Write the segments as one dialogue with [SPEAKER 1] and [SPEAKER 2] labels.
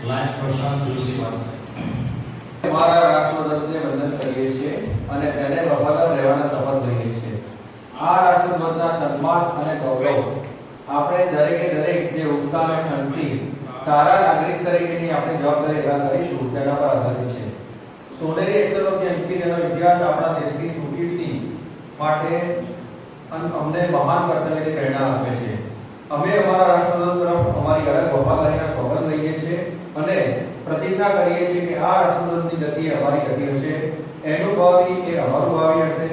[SPEAKER 1] Lion પ્રશાંત જોશી પાસે
[SPEAKER 2] અમારા રાષ્ટ્રધ્વજને વંદન કરીએ છીએ અને તેને વફાદાર રહેવાના શપથ લઈએ છીએ. આ રાષ્ટ્રધ્વજના સન્માન અને ગૌરવ આપણે દરેક જે ઉત્સાહ અને ઠંડથી સારા નાગરિક તરીકેની આપણે જવાબદારી અદા કરીશું તેના પર આધારિત છે. સોનેરી અક્ષરોથી અંકિત તેનો ઇતિહાસ આપણા દેશની સુકીર્તિ માટે અમને મહાન કર્તવ્યની પ્રેરણા આપે છે. અમે અમારા રાષ્ટ્રધ્વજ તરફ અમારી અડગ વફાદારીના સોગંદ લઈએ છીએ અને પ્રતિજ્ઞા કરીએ છીએ કે આ રાષ્ટ્રધ્વજની ગતિ અમારી ગતિ હશે, એનું ભાવિ એ અમારું ભાવિ હશે.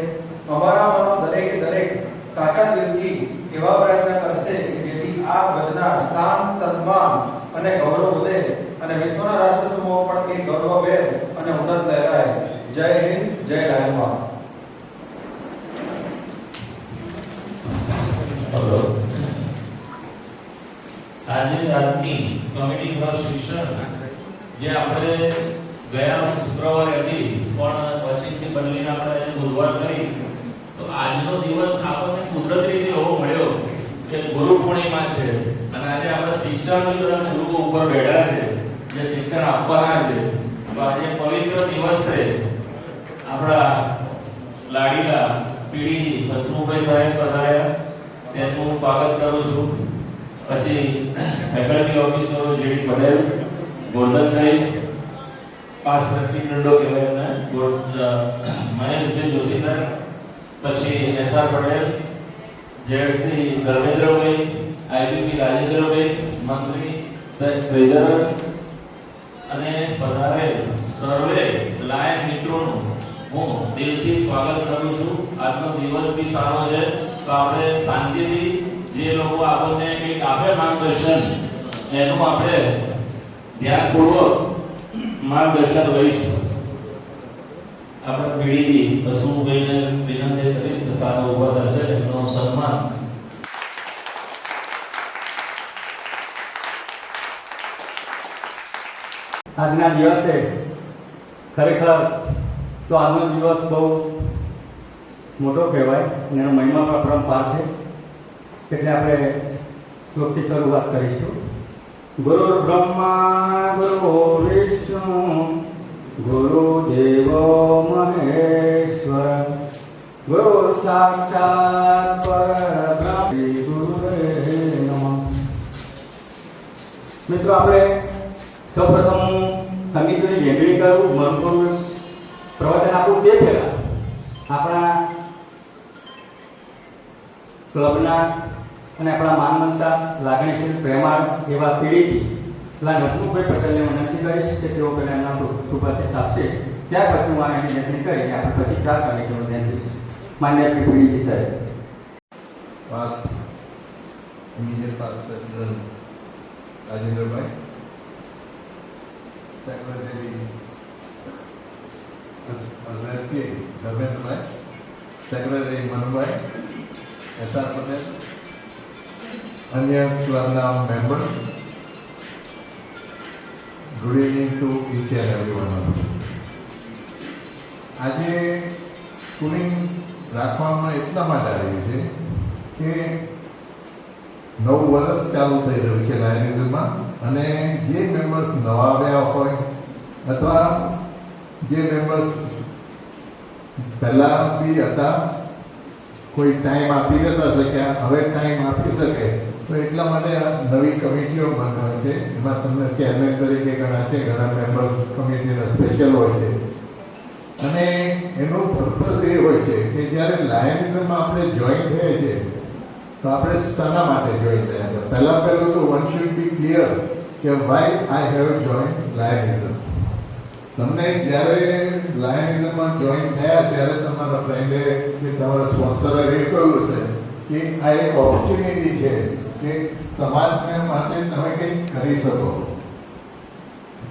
[SPEAKER 2] અમારામાંનો દરેક સાચા દિલથી એવા પ્રયત્ન કરશે કે જેથી આ ધ્વજના સ્થાન, સન્માન અને ગૌરવ વધે અને વિશ્વના રાષ્ટ્ર સમૂહો પણ એ ગૌરવભેર અને ઉન્નત લહેરાય. જય હિન્દ, જય લાયનમાં.
[SPEAKER 1] આજે રાજની કમિટી ફોર શિક્ષણ જે આપણે ગયા શુક્રવારે હતી પણ પછીથી બદલીને આપણે બુધવાર કરી, તો આજનો દિવસ આપણને કુદરતી રીતે એવો મળ્યો કે ગુરુ પૂર્ણિમા છે અને આજે આપણે શિક્ષણની બધા ગુરુઓ ઉપર બેઠા છે જે શિક્ષણ આપવાના છે. તો આજે પવિત્ર દિવસ છે. આપણા લાડીલા પીડી હસમુભાઈ સાહેબ પધાર્યા, તેમનું સ્વાગત કરું છું. પછી ફેકલ્ટી ઓફિસરો જેડી પટેલ, ગોરધનભાઈ, પાસ પ્રેસિડેન્ટો કહેવાય મહેશભાઈ જોશીધર, પછી એસઆર પટેલ, જેડસી ધર્મેન્દ્રભાઈ, આઈબીપી રાજેન્દ્રભાઈ, મંત્રી સાહેબ ટ્રેઝરર અને પધારેલ સર્વે લાયન મિત્રોનું હું દિલથી સ્વાગત કરું છું. આજનો દિવસ બી સારો છે, તો આપણે શાંતિથી જે લોકો આપણને કંઈક આપે માર્ગદર્શન એનું આપણે ધ્યાનપૂર્વક માર્ગદર્શન લઈશું. આપણે પીડી હસમુભાઈને વિનંતી કરીશ તથા ઉભા થશે એમનો સન્માન.
[SPEAKER 3] આજના દિવસે ખરેખર તો આજનો દિવસ બહુ મોટો કહેવાય અને એનો મહિમા પણ પરંપાર છે, એટલે આપણે શ્લોકથી શરૂઆત કરીશું. ગુરુ બ્રહ્મા ગુરુ વિષ્ણુ ગુરુદેવો મહેશ્વર ગુરુ સાક્ષાત પરબ્રહ્મ ગુરુદેવ નમઃ. મિત્રો, આપણે સૌપ્રથમ સમિતિની વેગળી કરું, મનપૂર્વક પ્રવચન આપવું તે પહેલા આપણા ક્લબના અને આપણા માનવંતા લાગણીશીલ પ્રેમાળ એવા પીડીથી હસમુખભાઈ પટેલને વિનંતી કરીશ કે તેઓ પહેલાં એમના શુભાશીષ આપશે. ત્યાર પછી હું એની વેચણી કરીને આપણે પછી 4 કમિટીનો બેસીશું. માન્ય શ્રી પીડીજી સાહેબ.
[SPEAKER 4] Past immediate past president Rajendra Secretary Azrasi Dharmendra, Secretary Manubhai, SR Patel, Anya clubના members, good evening to each and every one of you. આજે સ્કૂલિંગ રાખવામાં એટલા માટે આવ્યું છે કે નવું વર્ષ ચાલુ થઈ રહ્યું છે લાયનિઝમમાં, અને જે મેમ્બર્સ નવા આવ્યા હોય અથવા જે મેમ્બર્સ પહેલાં બી હતા, કોઈ ટાઈમ આપી નતા શક્યા, હવે ટાઈમ આપી શકે, તો એટલા માટે આ નવી કમિટીઓ બનવાની છે. એમાં તમને ચેરમેન તરીકે ઘણા છે, ઘણા મેમ્બર્સ કમિટીના સ્પેશિયલ હોય છે, અને એનો પર્પઝ એ હોય છે કે જ્યારે લાયનિઝમમાં આપણે જોઈન થઈએ છીએ તો આપણે શાના માટે જોઈન થયા છે. પહેલું તો વન શુડ બી ક્લિયર કે વાય આઈ હેવ જોઈન લાયનિઝમ. તમને જ્યારે લાયનિઝમમાં જોઈન થયા ત્યારે તમારા ફ્રેન્ડે કે તમારા સ્પોન્સરે એ કહ્યું છે કે આ એક ઓપોર્ચ્યુનિટી છે કે સમાજને માટે તમે કંઈક કરી શકો.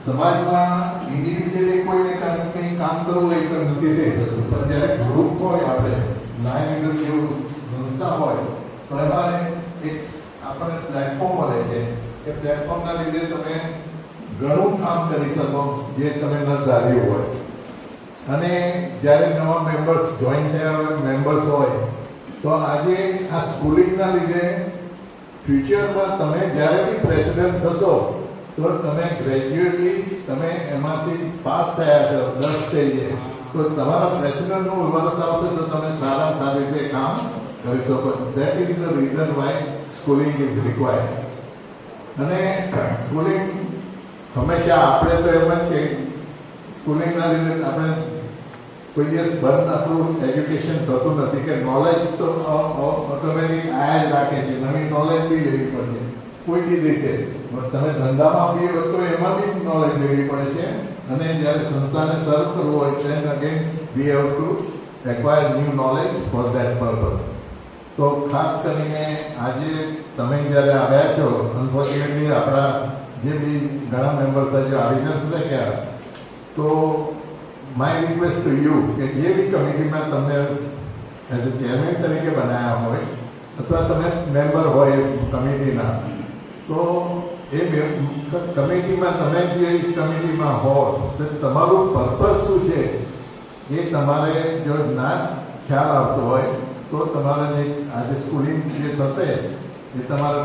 [SPEAKER 4] સમાજમાં ઇન્ડિવિજ્યુઅલી કોઈને કંઈ કામ કરવું હોય તો નથી થઈ શકતું, પણ જ્યારે ગ્રુપ હોય, આપણે લાયનિઝમ જેવું સંસ્થા હોય તો એમાં એક આપણને પ્લેટફોર્મ મળે છે. એ પ્લેટફોર્મના લીધે તમે ઘણું કામ કરી શકો જે તમે ન ધાર્યું હોય. અને જ્યારે નવા મેમ્બર્સ જોઈન થયા હોય, મેમ્બર્સ હોય, તો આજે આ સ્કૂલિંગના લીધે ફ્યુચરમાં તમે જ્યારે બી પ્રેસિડેન્ટ થશો તો તમે ગ્રેજ્યુએટલી તમે એમાંથી પાસ થયા છો 10 સ્ટેજે, તો તમારા પ્રેસિડેન્ટનું વર્ષ આવશે તો તમે સારામાં સારી રીતે કામ કરી શકો. That is the reason Y schooling is required. અને સ્કૂલિંગ હંમેશા આપણે તો એમ જ છે, સ્કૂલિંગના લીધે આપણે કોઈ દિવસ બંધ આપણું એજ્યુકેશન થતું નથી કે નોલેજ તો ઓટોમેટિક આયા જ રાખે છે. નવી નોલેજ બી લેવી પડશે કોઈ બી રીતે. તમે ધંધામાં બી હોય તો એમાં બી નોલેજ લેવી પડે છે. અને જ્યારે સંસ્થાને સર્વ કરવું હોય then again we have to acquire new knowledge for that purpose. તો ખાસ કરીને આજે તમે જ્યારે આવ્યા છો, અનફોર્ચ્યુનેટલી આપણા જે બી ઘણા મેમ્બર્સ આજે આવી નથી શક્યા, તો માય રિક્વેસ્ટ ટુ યુ કે જે બી કમિટીમાં તમને એઝ અ ચેરમેન તરીકે બનાવ્યા હોય અથવા તમે મેમ્બર હોય કમિટીના, તો એ કમિટીમાં તમે જે કમિટીમાં હો તો તમારું પર્પઝ શું છે એ તમારે જો ના ખ્યાલ આવતો હોય તો તમારે જે આજે સ્કૂલિંગ જે થશે એ તમારે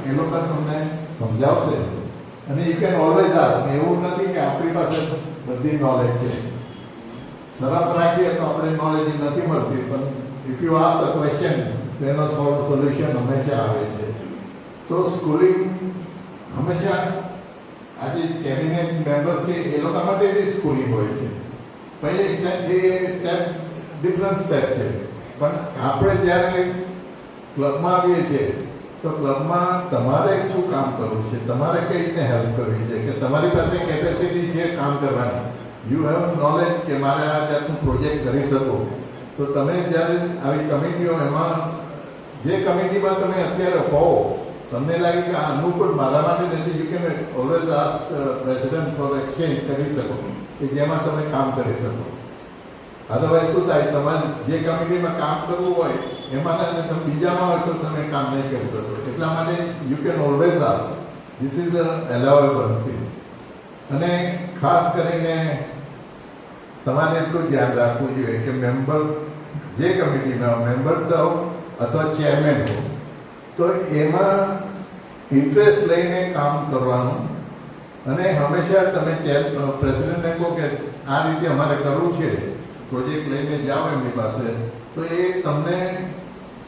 [SPEAKER 4] એ લોકો તમને સમજાવશે. અને યુ કેન ઓલવેઝ આસ્ક. એવું નથી કે આપણી પાસે બધી નોલેજ છે, શરમ રાખીએ તો આપણે નોલેજ નથી મળતી, પણ if you ask a question તો એનો સોલ્યુશન હંમેશા આવે છે. તો સ્કૂલિંગ હંમેશા આજે કેબિનેટ મેમ્બર્સ છે એ લોકો માટે બી સ્કૂલિંગ હોય છે. પહેલી સ્ટેપ ડિફરન્ટ સ્ટેપ છે, પણ આપણે જ્યારે ક્લબમાં આવીએ છીએ તો ક્લબમાં તમારે શું કામ કરવું છે, તમારે કઈ રીતે હેલ્પ કરવી છે, કે તમારી પાસે કેપેસિટી છે કામ કરવાની, યુ હેવ નોલેજ કે મારે આ જાતનું પ્રોજેક્ટ કરી શકો. તો તમે જ્યારે આવી કમિટીઓ, એમાં જે કમિટીમાં તમે અત્યારે હો, તમને લાગે કે આ અનુકૂળ મારા માટે નથી, you can always ask president for exchange કરી શકો કે જેમાં તમે કામ કરી શકો. અદરવાઇઝ શું થાય, તમારે જે કમિટીમાં કામ કરવું હોય એમાં તમે બીજામાં હોય તો તમે કામ નહીં કરી શકો. એટલા માટે you can always ask. This is a allowable thing. અને ખાસ કરીને તમારે એટલું ધ્યાન રાખવું જોઈએ કે મેમ્બર જે કમિટીમાં મેમ્બર થાવ અથવા ચેરમેન હો, તો એમાં ઇન્ટરેસ્ટ લઈને કામ કરવાનું. અને હંમેશા તમે પ્રેસિડેન્ટને કહો કે આ રીતે અમારે કરવું છે, પ્રોજેક્ટ લઈને જાઓ એમની પાસે, તો એ તમને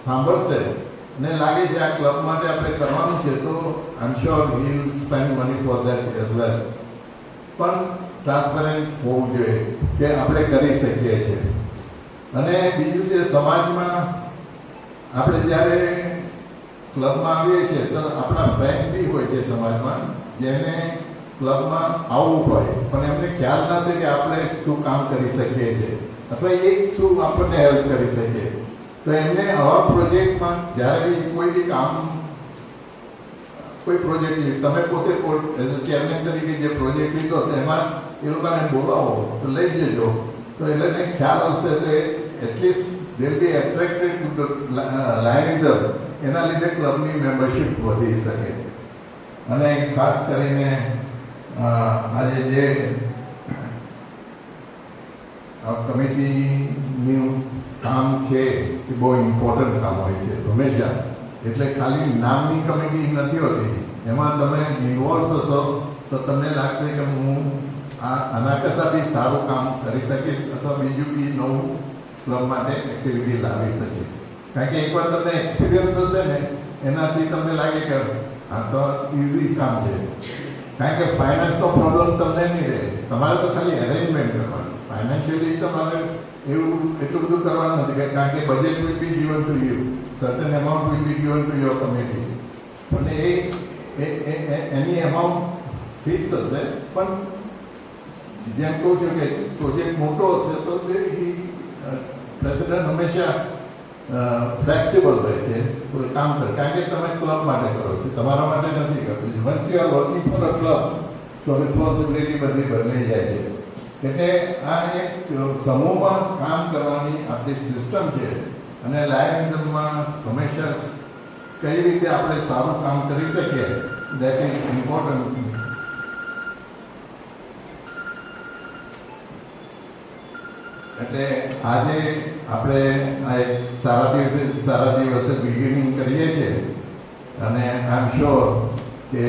[SPEAKER 4] સાંભળશે ને લાગે છે આ ક્લબ માટે આપણે કરવાનું છે, તો I am sure he will spend money for that as well. પણ ટ્રાન્સપરન્ટ હોવું જોઈએ કે આપણે કરી શકીએ છીએ. અને બીજું છે, સમાજમાં આપણે જ્યારે ક્લબમાં આવીએ છીએ તો આપણા ફ્રેન્ડ બી હોય છે સમાજમાં, જેને ક્લબમાં આવવું હોય પણ એમને ખ્યાલ નથી કે આપણે શું કામ કરી શકીએ છીએ અથવા એ શું આપણને હેલ્પ કરી શકીએ. તો એમને આવા પ્રોજેક્ટમાં જ્યારે બી કોઈ બી કામ, કોઈ પ્રોજેક્ટ તમે પોતે એઝ અ ચેરમેન તરીકે જે પ્રોજેક્ટ લીધો તો એમાં એ લોકોને બોલાવો તો લઈ જજો, તો એટલે ખ્યાલ આવશે તો at least they will be attracted to the lionism. એના લીધે ક્લબની મેમ્બરશિપ વધી શકે. અને ખાસ કરીને આજે જે કમિટીનું કામ છે એ બહુ ઇમ્પોર્ટન્ટ કામ હોય છે હંમેશા. એટલે ખાલી નામની કમિટી નથી હોતી, એમાં તમે ઇન્વોલ્વ થશો તો તમને લાગશે કે હું આના કરતાં બી સારું કામ કરી શકીશ અથવા બીજું બી નવું ક્લબ માટે એક્ટિવિટી લાવી શકીશ. કારણ કે એકવાર તમને એક્સપિરિયન્સ હશે ને, એનાથી તમને લાગે કે આ તો ઇઝી કામ છે. કારણ કે ફાઇનાન્સનો પ્રોબ્લેમ તમને નહીં રહે, તમારે તો ખાલી અરેન્જમેન્ટ કરવાનું. ફાઇનાન્શિયલી તમારે એવું એટલું બધું કરવાનું નથી, કારણ કે budget will be given to you, certain amount will be given to your committee. અને એની અમાઉન્ટ ફિક્સ હશે, પણ જેમ કહું છું કે પ્રોજેક્ટ મોટો હશે તો તે પ્રેસિડેન્ટ હંમેશા ફ્લેક્સિબલ રહે છે કામ કરે, કારણ કે તમે ક્લબ માટે કરો છો, તમારા માટે નથી કરતું. Once you are working for a club તો રિસ્પોન્સિબિલિટી બધી બદલાઈ જાય છે. એટલે આ એક સમૂહમાં કામ કરવાની આપણી સિસ્ટમ છે. અને લાયનિઝમમાં હંમેશા કઈ રીતે આપણે સારું કામ કરી શકીએ, દેટ ઇઝ ઇમ્પોર્ટન્ટ. એટલે આજે આપણે આ એક સારા દિવસે બિગિનિંગ કરીએ છીએ. અને આઈ એમ શ્યોર કે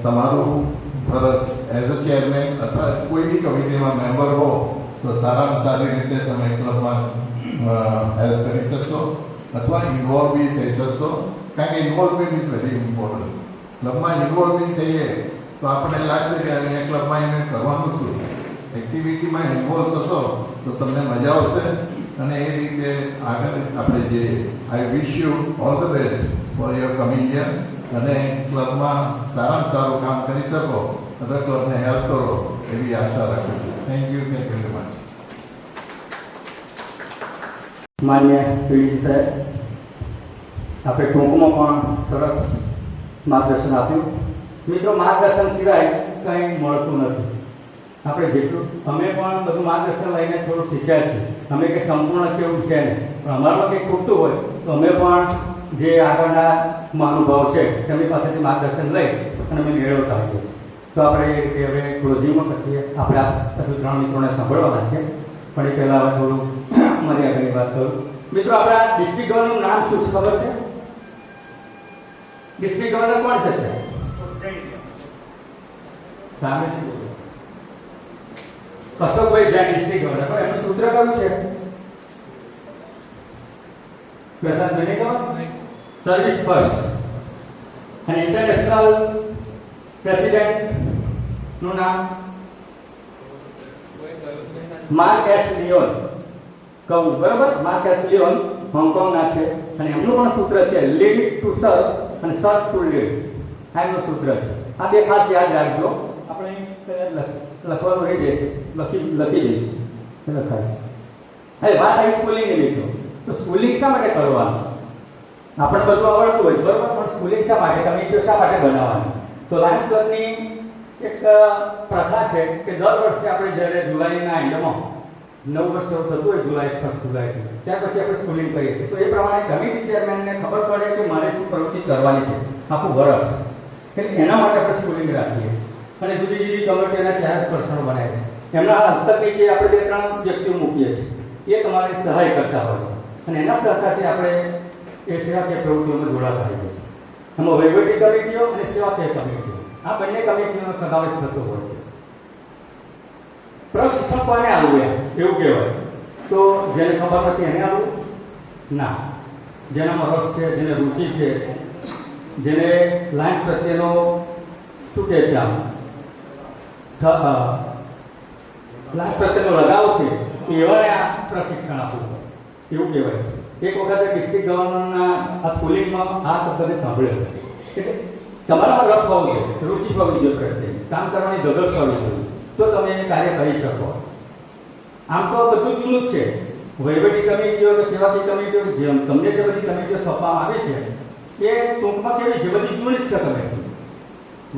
[SPEAKER 4] તમારું ફરજ એઝ અ ચેરમેન અથવા કોઈ બી કમિટીમાં મેમ્બર હો તો સારામાં સારી રીતે તમે ક્લબમાં હેલ્પ કરી શકશો અથવા ઇન્વોલ્વ બી થઈ શકશો, કારણ કે ઇન્વોલ્વમેન્ટ ઇઝ વેરી ઇમ્પોર્ટન્ટ. ક્લબમાં ઇન્વોલ્વ બી થઈએ તો આપણને લાગશે કે અહીંયા ક્લબમાં એને કરવાનું શું, એક્ટિવિટીમાં ઇન્વોલ્વ થશો તો તમને મજા આવશે અને એ રીતે આગળ આપણે જે I wish you all the best for your coming year અને ક્લબમાં સારામાં સારું કામ કરી શકો અથવા ક્લબને હેલ્પ કરો એવી આશા રાખું છું. Thank you very much.
[SPEAKER 3] માન્ય પીડી સાહેબ, આપણે ટૂંકમાં પણ સરસ માર્ગદર્શન આપ્યું. મિત્રો, માર્ગદર્શન સિવાય કંઈ મળતું નથી. આપણે જેટલું અમે પણ બધું માર્ગદર્શન લઈને થોડું શીખ્યા છીએ. અમે કંઈ સંપૂર્ણ છે એવું છે નહીં, પણ અમારામાં કંઈક ખૂટતું હોય તો અમે પણ જે આગળના મહાનુભાવ છે તેમની પાસેથી માર્ગદર્શન લઈ અને અમે મેળવતા હોઈએ છીએ. તો આપણે એ રીતે હવે ક્લોઝિંગમાં પછી આપણે આ હજુ 3 મિત્રોને સાંભળવાના છે, પણ એ પહેલાં હવે થોડું મારી આગળની વાત કરું. મિત્રો, આપણા ડિસ્ટ્રિક્ટ ગવર્નરનું નામ શું છે ખબર છે? ડિસ્ટ્રિક્ટ ગવર્નર કોણ છે? સામેથી બોલો. અશોકભાઈ જૈન ડિસ્ટ્રિક્ટ ગવર્નર. પણ એનું સૂત્ર કયું છે? પ્રધાન સર્વિસ ફર્સ્ટ. અને ઇન્ટરનેશનલ પ્રેસિડેન્ટ નું નામ માર્ક એસ લિયોન. કહું બરાબર? માર્ક એસ લિયોન હોંગકોંગના છે અને એમનું પણ સૂત્ર છે લીડ ટુ સર્વ અને સર્વ ટુ લીડ. આ એમનું સૂત્ર છે. આ બે ખાસ યાદ રાખજો. આપણે લખવાનું રહી જશે, લખી દઈશું. લખાય. હવે વાત આવી સ્કૂલિંગની મિત્રો. તો સ્કૂલિંગ શા માટે કરવાનું? આપણે બધું આવડતું હોય બરાબર, પણ સ્કૂલિંગ શા માટે, કમિટીઓ શા માટે બનાવવાની? તો લાયન્સ ક્લબની એક પ્રથા છે કે દર વર્ષે આપણે જ્યારે જુલાઈના એન્ડમાં 9 વર્ષ શરૂ થતું હોય, જુલાઈ 1 જુલાઈથી, ત્યાર પછી આપણે સ્કૂલિંગ કરીએ છીએ. તો એ પ્રમાણે કમિટી ચેરમેનને ખબર પડે કે મારે શું પ્રવૃત્તિ કરવાની છે આખું વર્ષ, એટલે એના માટે આપણે સ્કૂલિંગ રાખીએ છીએ. અને જુદી જુદી કમિટીઓના ચેરપર્સનો બનાવે છે. એમના હસ્તક નીચે આપણે 2-3 વ્યક્તિઓ મૂકીએ છીએ, એ તમારી સહાય કરતા હોય છે અને એના સહકારથી આપણે એ સેવાકીય પ્રવૃત્તિઓમાં જોડાતા હોઈએ છીએ. એમાં વહીવટી કમિટીઓ અને સેવાકીય કમિટીઓ, આ બંને કમિટીઓનો સમાવેશ થતો હોય છે. પ્રશિક્ષણ કોને આવવું એવું કહેવાય? તો જેને ખબર નથી એને આવવું ના. જેનામાં રસ છે, જેને રુચિ છે, જેને લાયન્સ પ્રત્યેનો શું કહે છે આમ લાયન્સ પ્રત્યેનો લગાવ છે, એવાને આ પ્રશિક્ષણ આપવું એવું કહેવાય છે. એક વખત ડિસ્ટ્રિક્ટ ગવર્નરના આ સ્કૂલિંગમાં આ શબ્દને સાંભળ્યો. એટલે તમારામાં રસ હોવો છે, રુચિ હોવી જોઈએ પ્રત્યે, કામ કરવાની ધગશ હોવી જોઈએ, તો તમે એ કાર્ય કરી શકો. આમ તો બધું જૂનું જ છે. વહીવટી કમિટીઓ, સેવાકીય કમિટીઓ, જેમ તમને જે બધી કમિટીઓ સોંપવામાં આવે છે એ ટૂંકમાં કેવી છે? બધી જૂની જ છે. કમિટી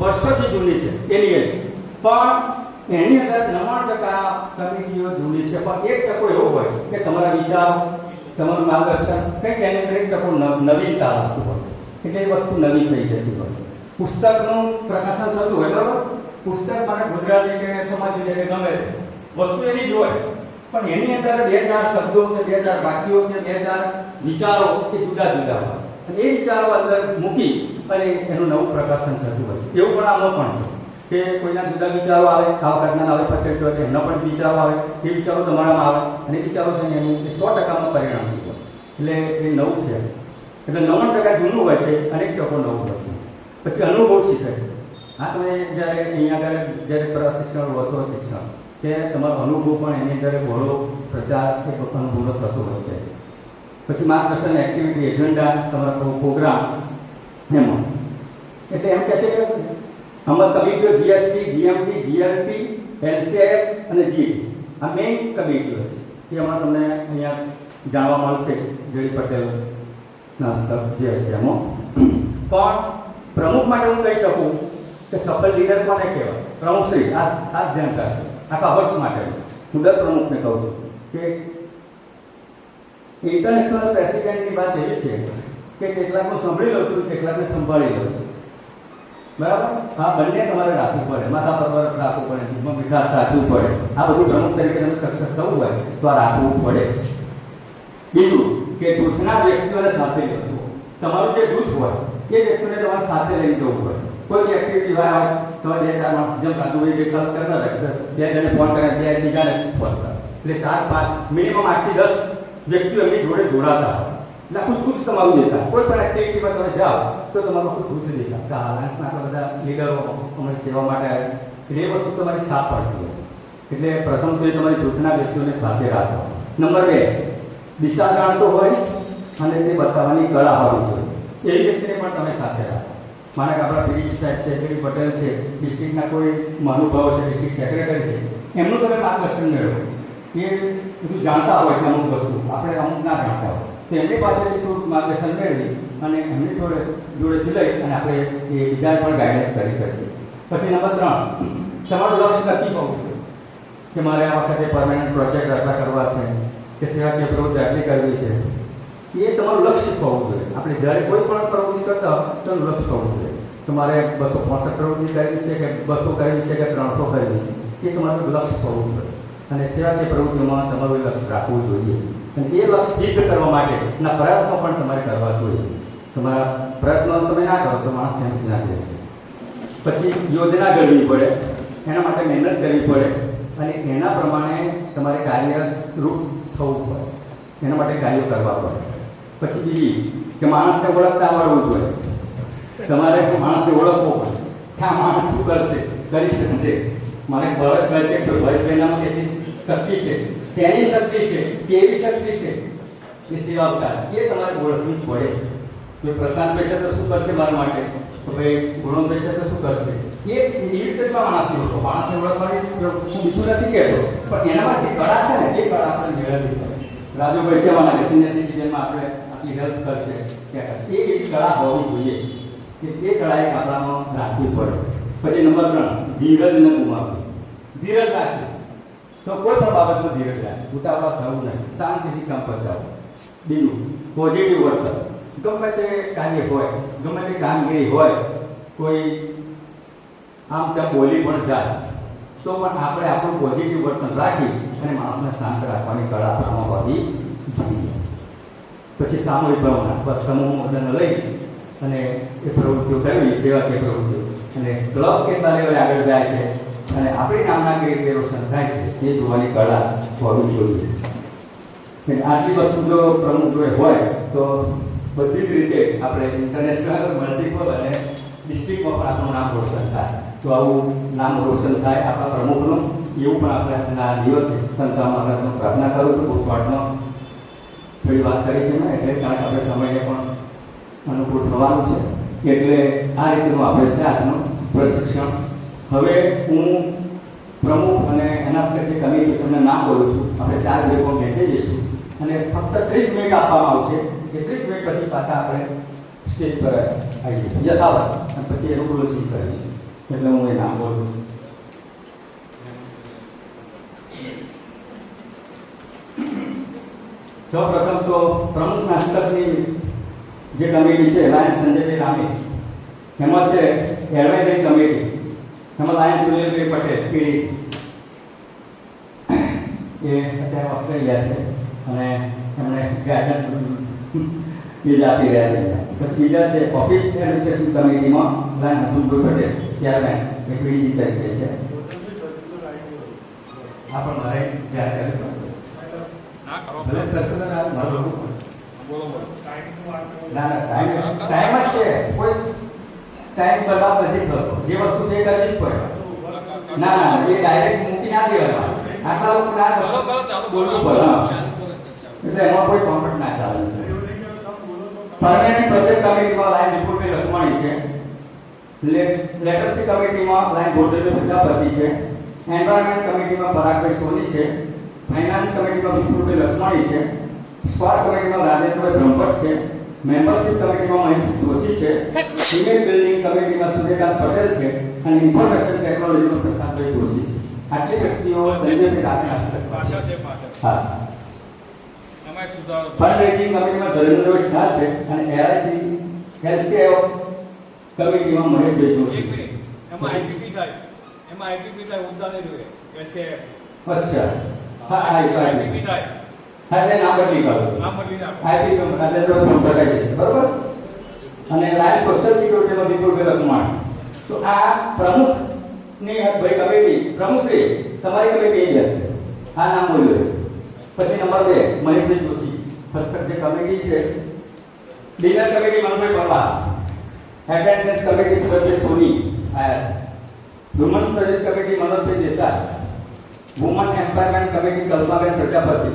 [SPEAKER 3] વર્ષોથી જૂની છે એની, પણ એની અંદર 99% કમિટીઓ જૂની છે, પણ 1% એવો હોય કે તમારા વિચાર, તમારું માર્ગદર્શન કંઈક એની અંદર 1% નવીનતા આવતું હોય છે, એટલે એ વસ્તુ નવી થઈ જતી હોય. પુસ્તકનું પ્રકાશન થતું હોય બરાબર, પુસ્તક મને ગુજરાતી કે સમાજી કે ગમે વસ્તુ એની જ હોય, પણ એની અંદર 2-4 શબ્દો કે 2-4 વાક્યો કે 2-4 વિચારો કે જુદા જુદા હોય અને એ વિચારો અંદર મૂકી અને એનું નવું પ્રકાશન થતું હોય. એવું પણ આમાં પણ છે કે કોઈના જુદા વિચારો આવે, આવા ઘટના આવે પટેલ હોય એમના પણ વિચારો આવે, એ વિચારો તમારામાં આવે અને એ વિચારો થઈને એનું 100%માં પરિણામ હોય. એટલે એ નવું છે. એટલે 99% જૂનું હોય છે અને 1% નવું હોય છે. પછી અનુભવ શીખે છે. હા, તમે જ્યારે અહીંયા આગળ જ્યારે પ્રશિક્ષણ વર્ષો શિક્ષણ કે તમારો અનુભવ પણ એની અંદર ઘણો પ્રચાર કે અનુભવ થતો હોય છે. પછી માર્ગદર્શન એક્ટિવિટી એજન્ડા, તમારો પ્રોગ્રામ એમાં એટલે એમ કહે છે કે આમાં કમિટીઓ જીએસટી, જીએમટી, જીઆરપી, એલસીઆઈએફ અને જીટી આ મેઇન કમિટીઓ છે. એ હમણાં તમને અહીંયા જાણવા મળશે જેડી પટેલના જે હશે એમાં. પણ પ્રમુખ માટે હું કહી શકું કે સફળ લીડર કોને કહેવાય? પ્રમુખશ્રી. આ ખાસ ધ્યાન રાખજો આખા વર્ષ માટે. હું દર પ્રમુખને કહું છું કે ઇન્ટરનેશનલ પ્રેસિડેન્ટની વાત એવી છે કે કેટલાકનું સાંભળી લઉં છું, કેટલાકને સંભાળી લઉં છું. બરાબર? આ બંને તમારે રાખવું પડે, માથા પર રાખવું પડે, જીભમાં મીઠાશ રાખવું પડે. આ બધું પ્રમુખ તરીકે તમે સક્સેસ થવું હોય તો આ રાખવું પડે. બીજું કે જૂથના વ્યક્તિઓને સાથે લેવું. તમારું જે જૂથ હોય એ વ્યક્તિઓને તમારે સાથે લઈને જવું પડે. કોઈ એક્ટિવિટી હોય તો 2-4 માણસ જેમ કાદુભાઈ બે સાલ કરતા હતા, 2 જણે ફોન કરે, 2 બીજાને ફોન કરે, એટલે 4-5 મિનિમમ 8 થી 10 વ્યક્તિઓ એમની જોડે જોડાતા હોય. એટલે કુછ તમારું દેતા, કોઈ પણ એક્ટિવિટીમાં તમે જાઓ તો તમારું કુછ દેતા. તો આલાન્સના આપણા બધા લીડરો અમારી સેવા માટે આવે, એટલે એ વસ્તુ તમારી છાપ પડતી હોય. એટલે પ્રથમ તો એ તમારી જૂથના વ્યક્તિઓને સાથે રાખો. નંબર 2, દિશા જાણતો હોય અને તે બતાવવાની કળા હોવી જોઈએ, એ વ્યક્તિને પણ તમે સાથે રાખો. માનો કે આપણા પીડી સાહેબ છે, પીડી પટેલ છે, ડિસ્ટ્રિક્ટના કોઈ મહાનુભાવો છે, ડિસ્ટ્રિક્ટ સેક્રેટરી છે, એમનું તમે માર્ગદર્શન મેળવો. એ બધું જાણતા હોય છે અમુક વસ્તુ, આપણે અમુક ના જાણતા હોય, તો એમની પાસેથી થોડુંક માર્ગદર્શન મેળવી અને એમની જોડેથી લઈ અને આપણે એ બીજાને પણ ગાઈડન્સ કરી શકીએ. પછી નંબર 3, તમારું લક્ષ્ય નક્કી હોવું જોઈએ કે મારે આ વખતે પરમેનન્ટ પ્રોજેક્ટ આટલા કરવા છે કે સેવાકીય પ્રવૃત્તિ આટલી કરવી છે, એ તમારું લક્ષ્ય હોવું જોઈએ. આપણે જ્યારે કોઈ પણ પ્રવૃત્તિ કરતા હોય તો લક્ષ્ય હોવું જોઈએ. તમારે 265 પ્રવૃત્તિ કરવી છે કે 200 કરવી છે કે 300 કરવી છે, એ તમારું લક્ષ્ય હોવું જોઈએ. અને સેવાકીય પ્રવૃત્તિઓમાં તમારું લક્ષ્ય રાખવું જોઈએ. અને એ લક્ષ્ય સિદ્ધ કરવા માટેના પ્રયત્નો પણ તમારે કરવા જોઈએ. તમારા પ્રયત્નો તમે ના કરો તો માણસ ધ્યાનથી ના રહે છે. પછી યોજના ઘડવી પડે, એના માટે મહેનત કરવી પડે અને એના પ્રમાણે તમારે કાર્યરૂપ થવું પડે, એના માટે કાર્યો કરવા પડે. પછી બીજી કે માણસને ઓળખતા આવડવું જોઈએ. તમારે માણસને ઓળખવો પડે કે આ માણસ શું કરશે, કરી શકશે. મારે બળદ કહે છે કે ભાઈનામાં કેટલી શક્તિ છે, શેની શક્તિ છે, કેવી શક્તિ છે, એ સેવા એ તમારે ઓળખવી જ પડે. કોઈ પ્રશાંત બેસે તો શું કરશે મારા માટે, તો ભાઈ ગુણો બેસે તો શું કરશે, એ રીતે જ માણસને ઓળખો. માણસને ઓળખવાની હું બીજું નથી કહેતો, પણ એનામાં જે કળા છે ને એ કળા આપણે મેળવવી પડે. રાજુભાઈ છે મારા સિનિયર સિટીઝનમાં આપણે આપણી હેલ્પ કરશે, એ એવી કળા હોવી જોઈએ કે એ કળા એક આપણામાં રાખવી પડે. પછી નંબર 3, ધીરજ ન ગુમાવવી. ધીરજ રાખવી, તો કોઈ પણ બાબતમાં ધીરજ રાખવી, ઉતાવળા થવું નહીં, શાંતિથી કામ કરતા. બીજું, પોઝિટિવ વર્તન. ગમે તે કાર્ય હોય, ગમે તે કામગીરી હોય, કોઈ આમ ત્યાં બોલી પણ જાય તો પણ આપણે આપણું પોઝિટિવ વર્તન રાખી અને માણસને શાંત રાખવાની કળા આપણામાં હોવી જોઈએ. પછી સામૂહિક ભાવના, બસ સમૂહ લઈ અને એ પ્રવૃત્તિઓ કરવી, સેવાકીય પ્રવૃત્તિઓ, અને ક્લબ કેટલા લેવલે આગળ જાય છે અને આપણી નામના કેવી રીતે રોશન થાય છે એ જોવાની કળા હોવી જોઈએ. આટલી વસ્તુ જો પ્રમુખ જોડે હોય તો બધી જ રીતે આપણે ઇન્ટરનેશનલ, મલ્ટિપલ અને ડિસ્ટ્રિક્ટમાં પણ આપણું નામ રોશન થાય. તો આવું નામ રોશન થાય આપણા પ્રમુખનું, એવું પણ આપણે આજના દિવસે સંતરામ મહારાજનો પ્રાર્થના કરું છું. બહુ શોર્ટમાં થોડી વાત કરી છે મેં, એટલે કારણ કે આપણે સમયને પણ અનુકૂળ થવાનું છે, એટલે આ રીતનું આપણે છે આજનું પ્રશિક્ષણ. હવે હું પ્રમુખ અને એના સાથે કમિટી તમને નામ બોલું છું. આપણે 4 બ્રેકો વહેંચી જઈશું અને ફક્ત 30 મિનિટ આપવામાં આવશે. એ 30 મિનિટ પછી પાછા આપણે સ્ટેજ પર આવી જઈશું યથાવત, અને પછી એનું ક્લોઝિંગ કરીશું. એટલે હું એ નામ બોલું છું. સૌપ્રથમ તો પ્રમુખના હસ્તકની જે કમિટી છે, લાયન્સ સંજયભાઈ રામી, એમાં છે એડવાઇઝરી કમિટી, એમાં લાયન્સ સુનિલભાઈ પટેલ પીડી, એ અત્યારે ઓસ્ટ્રેલિયા છે અને એમણે ગાઈડન્સ બીજ આપી રહ્યા છે. પછી બીજા છે ઓફિસ એડમિનિસ્ટ્રેશન કમિટીમાં લાયન્સ હસુભાઈ પટેલ ચેરમેન, એ પીડીજી તરીકે છે. આ પણ મારે જાહેર કર્યું ભલે કરતો ના મારું ના ટાઈમ જ છે, કોઈ ટાઈમ બરબાદ નથી થતો. જે વસ્તુ છે એ કરવી જ પડે. ના ના, એ ડાયરેક્ટ મૂકી ના દેવાના. આટલા લોકો ના બોલવું પડે, એટલે એમાં કોઈ કોન્ફ્લિક્ટ ના ચાલે. પરમેનન્ટ પ્રોજેક્ટ કમિટીમાં લાઈન રિપોર્ટની લખવાણી છે. લેટરસી કમિટીમાં લાઈન ગોરધનભાઈ પ્રજાપતિ છે. એન્વાયરમેન્ટ કમિટીમાં પરાગભાઈ સોની છે. ફાઇનાન્સ કમિટીમાં વિપુલભાઈ લખવાણી છે. સ્ક્વાડ કમિટીમાં રાજેન્દ્રભાઈ બ્રહ્મભટ્ટ છે. મેમ્બરશિપ કમિટીમાં મહેશ જોશી છે. ઇમેજ બિલ્ડિંગ કમિટીમાં સૂર્યકાંત પટેલ છે અને ઇન્ફોર્મેશન ટેકનોલોજીમાં પ્રશાંતભાઈ જોશી છે. આટલી વ્યક્તિઓ સંજયભાઈ રાતના હસ્તક હા. ફંડરેઇઝિંગ કમિટીમાં ધર્મેન્દ્રભાઈ શાહ છે અને એલસીઆઈ કમિટીમાં મહેશભાઈ જોશી છે.
[SPEAKER 5] એમાં આઈપીપી થાય ઉદ્દાન રહ્યું એલસીઆઈ.
[SPEAKER 3] અચ્છા, હા આઈપીપી
[SPEAKER 5] થાય.
[SPEAKER 3] હા, એટલે નામ બદલી કરો. આઈપીપી રાજેન્દ્રભાઈ બ્રહ્મભટ્ટ છે, બરોબર. અને લાયન્સ સોશિયલ સિક્યુરિટીમાં વિપુલભાઈ લખમાણી, તો આ પ્રમુખની ભાઈ કમિટી પ્રમુખશ્રી તમારી કમિટી એ હશે, આ નામ બોલ્યો. પછી નંબર 2 મહેશભાઈ જોશી, હસ્તક જે કમિટી છે. Dinner committee Manobhai Parmar, attendance committee Pradesh Soni આયા છે. Woman service committee Manojbhai Desai, woman empowerment committee Kalpanaben Prajapati,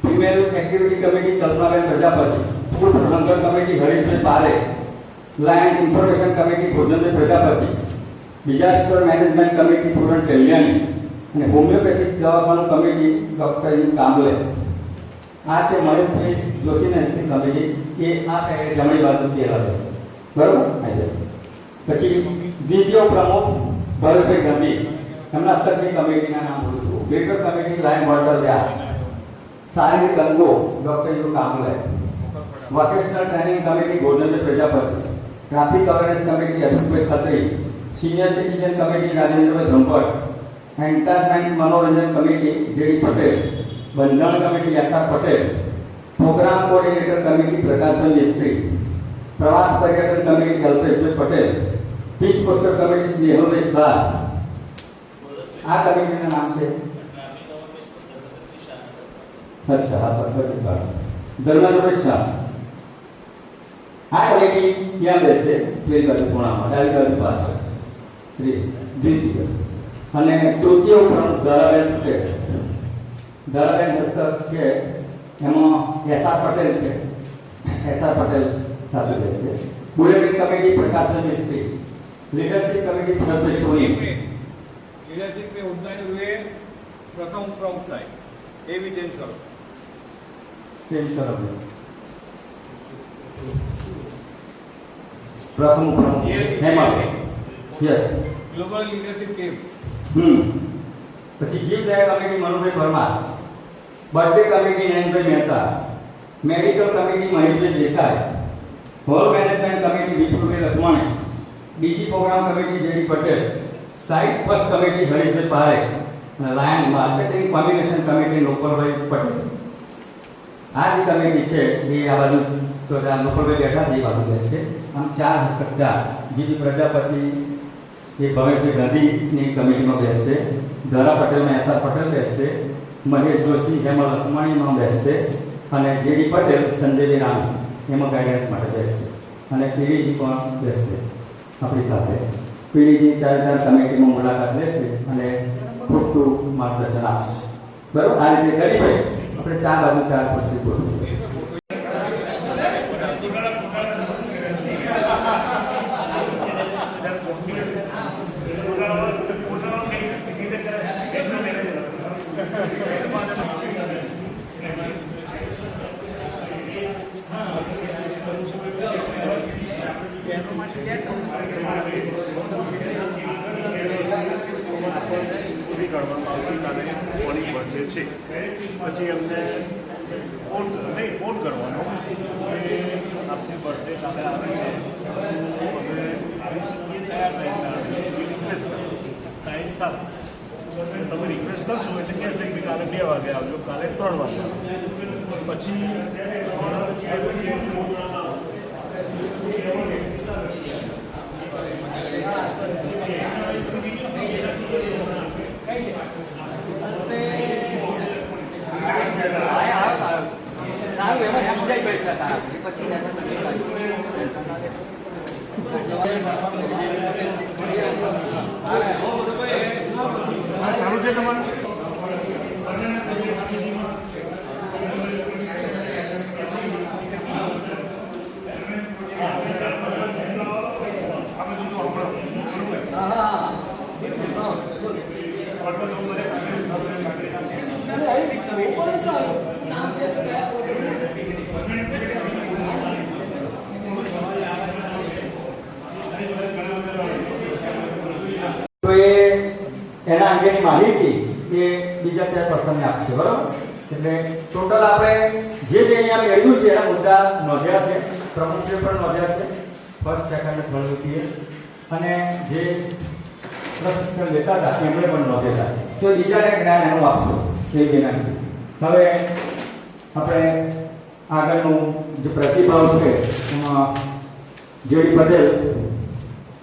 [SPEAKER 3] female activity committee Kalpanaben Prajapati, food hunger committee Harishbhai Pare, lion information committee Bhojanbhai Prajapati, disaster management committee Puran Kalyani અને હોમિયોપેથિક દવાખાનું કમિટી ડોક્ટર કાંબલે. આ છે મહેશભાઈ જોશીની કમિટી, એ આ સાઈડે જમણી બાજુથી આવે છે. બરોબર. પછી બીજો પ્રમુખ ભરતભાઈ ગાંધી, એમના સ્તરની કમિટીના નામ બોલું છું. બેકર કમિટી લાયન વોટર વ્યાસ, શારીરિક અંગો doctor U Kamble, vocational training committee Bhojanbhai Prajapati, traffic awareness committee Ashokbhai Khatri, senior citizen committee Rajendrabhai Brahmbhatt, entertainment મનોરંજન કમિટી જેડી પટેલ, બંધન committee S R Patel, programme coordinator committee Prakashbhai Mistry, પ્રવાસ પર્યટન committee Alpeshbhai Patel, fish poster committee Snehalbhai Shah. આ કમિટીનું નામ છે અચ્છા હા ધર્મેન્દ્રભાઈ શાહ. આ કમિટી ક્યાં બેસે? પેલી બાજુ પૂર્ણામાં, ડાબી બાજુ પાછળ દ્વિતીય. અને તૃતીય ઉપરાંત ધારાબેન પટેલ, ધારાબેન હસ્તક છે એમાં એસ આર પટેલ છે, એસ આર પટેલ સાથે બેસે. બુલેટિન કમિટી પ્રકાશભાઈ મિસ્ત્રી, લીડરશિપ કમિટી ભરતભાઈ સોની.
[SPEAKER 5] લીડરશિપ में उद्यान हुए प्रथम प्रमुख થાય એ બી ચેન્જ કરો.
[SPEAKER 3] ચેન્જ કરો. પ્રથમ પ્રમુખ Hemant. Yes.
[SPEAKER 5] Global leadership team.
[SPEAKER 3] પછી જીવ દયા committee Manobhai Parmar, birthday committee Nayanbhai Mehta, medical committee Maheshbhai Desai, hall management committee Vipulbhai Lakhmani, બીજી programme committee JD Patel, site bus committee Harishbhai Parekh, અને lion marketing combination committee Lokarbhai Patel. આ જે કમિટી છે એ આ બાજુ લોકરભાઈ બેઠા છે એ બાજુ બેસશે. આમ 4 હસ્તક 4 જીવી પ્રજાપતિ એ ભવેશભાઈ ગાંધીની કમિટીમાં બેસશે, ધરા પટેલમાં એસ આર પટેલ બેસશે, મહેશ જોશી હેમલ લખમાણીમાં બેસશે, અને જેડી પટેલ સંજયજી રામ એમાં ગાઈડન્સ માટે બેસશે, અને પીડીજી પણ બેસશે આપણી સાથે. પીડીજી 4 કમિટીમાં મુલાકાત લેશે અને પૂરતું માર્ગદર્શન આપશે. બરાબર. આ રીતે કરી ભાઈ આપણે 4 બાજુ 4 પછી બોલું.
[SPEAKER 6] બર્થડે છે પછી એમને ફોન કરવાનો કે આપની બર્થડે કાલે આવે છે તો અમે આવી શકીએ રિક્વેસ્ટ ટાઈમ સાથે તમે રિક્વેસ્ટ કરશો એટલે કહેશે કે કાલે 2 વાગે આવજો, કાલે 3 વાગે પછી સારું છે તમારું.
[SPEAKER 3] તો એના અંગેની માહિતી એ બીજા 4 પર્સનને આપશે. બરાબર. એટલે ટોટલ આપણે જે અહીંયા મેળવ્યું છે એના મુદ્દા નોંધ્યા છે, પ્રમુખે પણ નોંધ્યા છે, ફર્સ્ટ સેકન્ડ થર્ડ વ્યક્તિએ, અને જે પ્રશિક્ષણ લેતા હતા એમણે પણ નોંધેલા. તો બીજાને જ્ઞાન એનું આપશો એ વિનંતી. હવે આપણે આગળનું જે પ્રતિભાવ છે એમાં JD Patel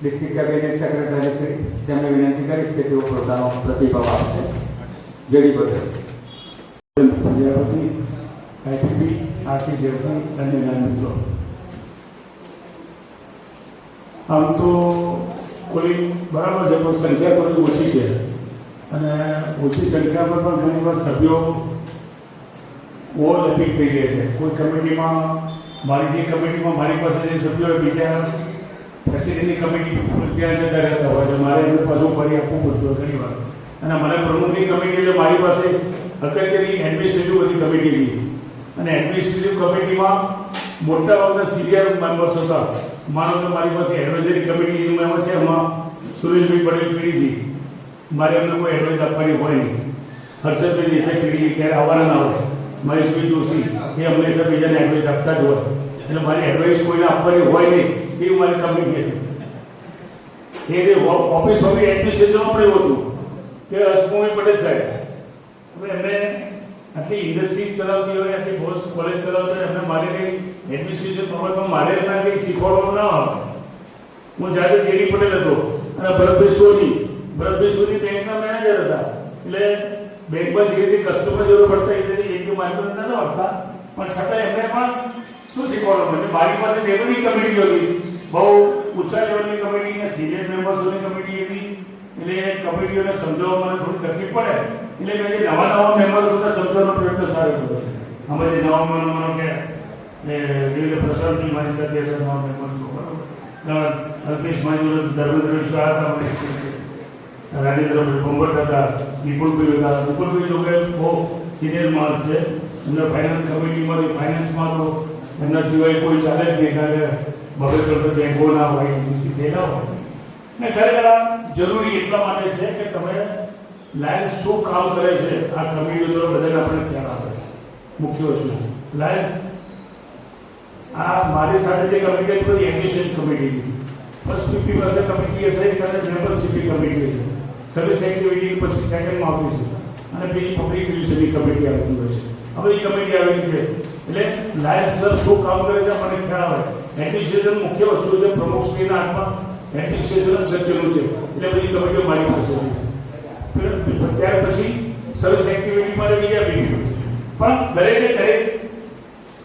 [SPEAKER 3] district cabinet secretary Shri તેમને વિનંતી કરીશ કે તેઓ પોતાનો પ્રતિભાવ આપશે. જેડી પટેલ.
[SPEAKER 7] પ્રજાપતિ, આઈટીપી, આરસી જેસી અને નાના મિત્રો. આમ તો સ્કૂલિંગ બરાબર છે, પણ સંખ્યા થોડી ઓછી છે અને ઓછી સંખ્યા પર પણ ઘણી વાર સભ્યો ઓવરલેપિંગ થઈ ગયા છે. કોઈ કમિટીમાં મારી પાસે જે સભ્યો બીજા ફેસિલિટી કમિટી ત્યાં જતા રહેતા હોય છે, મારે એમને પાછું ફરી આપવું પડતું હોય ઘણી વાર. અને મને પ્રમુખની કમિટી એટલે મારી પાસે અગત્યની એડમિનિસ્ટ્રેટિવ બધી કમિટી હતી અને એડમિનિસ્ટ્રેટિવ કમિટીમાં મોટા ભાગના સિનિયર મેમ્બર્સ હતા. માનો કે મારી પાસે એડવાઇઝરી કમિટી મેમ્બર છે, એમાં સુરેશભાઈ પટેલ પીડીજી, મારે એમને કોઈ એડવાઇસ આપવાની હોય નહીં. હર્ષદભાઈ દેસાઈ પીડીજી ક્યારે આવવાના ના હોય, મહેશભાઈ જોશી એ હંમેશા બીજાને એડવાઇસ આપતા જ હોય, એટલે મારી એડવાઇસ કોઈને આપવાની હોય નહીં એવી મારી કમિટી હતી. એ જે ઓફિસ હોવી એડમિનિસ્ટ્રેશનમાં પણ એવું હતું કે હર્ષભાઈ પટેલ સાહેબ હવે એમને આટલી ઇન્ડસ્ટ્રી ચલાવતી હોય, આટલી બોસ કોલેજ ચલાવતા હોય, એમને મારે કંઈ એડમિનિસ્ટ્રેશન બાબતમાં મારે એમના કંઈ શીખવાડવાનું ના હોય. હું જાતે જેડી પટેલ હતો અને ભરતભાઈ સોની બેંકના મેનેજર હતા, એટલે બેંકમાં જે રીતે કસ્ટમર જરૂર પડતા એ રીતે એક માર્કેટ નતા હોતા, પણ છતાં એમને પણ શું શીખવાડવાનું એટલે મારી પાસે લેવલની કમિટી હતી, બહુ ઊંચા લેવલની કમિટી અને સિનિયર મેમ્બર્સોની કમિટી હતી. એટલે કમિટીઓને સમજાવવામાં મને થોડી તકલીફ પડે, એટલે મેં જે નવા મેમ્બર્સ હતા સમજાવવાનો પ્રયત્ન સારો કર્યો. અમે જે નવા માનો કે વિવિધ પ્રસાદની મારી સાથે નવા મેમ્બર્સ બરાબર, અલ્પેશ મારી ધર્મેન્દ્ર શાહ હતા, રાજેન્દ્રભાઈ ભંભટ હતા, વિપુલભાઈ હતા. વિપુલભાઈ લોકો બહુ સિનિયર માણસ છે, એમને ફાઇનાન્સ કમિટીમાંથી ફાઇનાન્સમાં તો એમના સિવાય કોઈ ચાલે જ નહીં, કારણ કે બબે કરતા બેંકોના હોય એમસી થયેલા હોય ને. ખરેખર જરૂરી એટલા માટે છે કે તમે લાયન્સ શું કામ કરે છે આ કમિટીઓ દ્વારા બધાને આપણે ખ્યાલ આવે. મુખ્ય વસ્તુ લાયન્સ આ મારી સાથે જે કમિટી બધી એડમિશન કમિટી, ફર્સ્ટ 50% કમિટી હશે અને મેમ્બરશીપની કમિટી છે, સર્વિસ એક્ટિવિટી પછી સેકન્ડમાં આવતી છે અને બીજી પબ્લિક રિલેશનની કમિટી આવતી હોય છે. આ બધી કમિટી આવેલી છે એટલે લાયન્સ ક્લબ શું કામ કરે છે મને ખ્યાલ આવે. એડમિનિસ્ટ્રેશન મુખ્ય વસ્તુ છે, પ્રમુખશ્રીના હાથમાં એડમિનિસ્ટ્રેશન જ ગતિનું છે, એટલે બધી કમિટીઓ મારી પાસે હતી. ત્યાર પછી સર્વિસ એક્ટિવિટી માટે બીજા બીજી પણ દરેકે દરેક